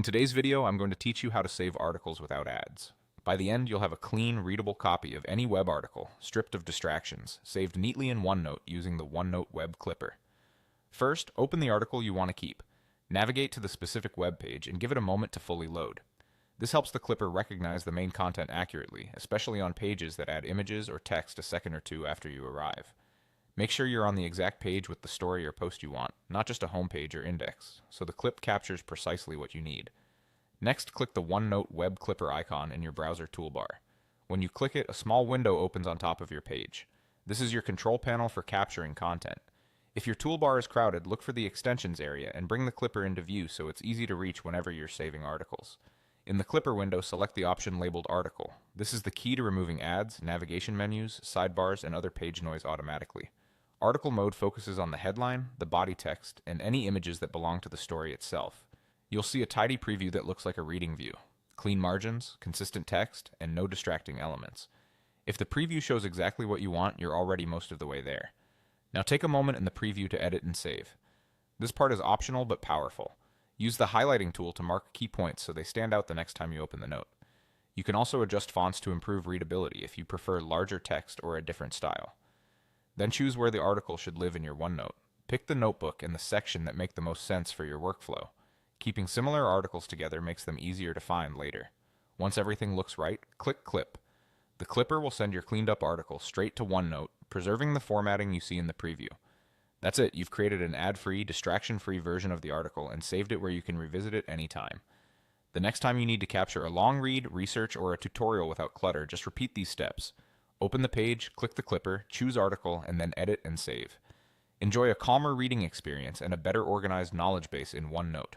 In today's video, I'm going to teach you how to save articles without ads. By the end, you'll have a clean, readable copy of any web article, stripped of distractions, saved neatly in OneNote using the OneNote Web Clipper. First, open the article you want to keep. Navigate to the specific web page and give it a moment to fully load. This helps the Clipper recognize the main content accurately, especially on pages that add images or text a second or two after you arrive. Make sure you're on the exact page with the story or post you want, not just a home page or index, so the clip captures precisely what you need. Next, click the OneNote Web Clipper icon in your browser toolbar. When you click it, a small window opens on top of your page. This is your control panel for capturing content. If your toolbar is crowded, look for the extensions area and bring the Clipper into view so it's easy to reach whenever you're saving articles. In the Clipper window, select the option labeled Article. This is the key to removing ads, navigation menus, sidebars, and other page noise automatically. Article mode focuses on the headline, the body text, and any images that belong to the story itself. You'll see a tidy preview that looks like a reading view. Clean margins, consistent text, and no distracting elements. If the preview shows exactly what you want, you're already most of the way there. Now take a moment in the preview to edit and save. This part is optional but powerful. Use the highlighting tool to mark key points so they stand out the next time you open the note. You can also adjust fonts to improve readability if you prefer larger text or a different style. Then choose where the article should live in your OneNote. Pick the notebook and the section that make the most sense for your workflow. Keeping similar articles together makes them easier to find later. Once everything looks right, click Clip. The Clipper will send your cleaned up article straight to OneNote, preserving the formatting you see in the preview. That's it, you've created an ad-free, distraction-free version of the article and saved it where you can revisit it anytime. The next time you need to capture a long read, research, or a tutorial without clutter, just repeat these steps. Open the page, click the Clipper, choose Article, and then edit and save. Enjoy a calmer reading experience and a better organized knowledge base in OneNote.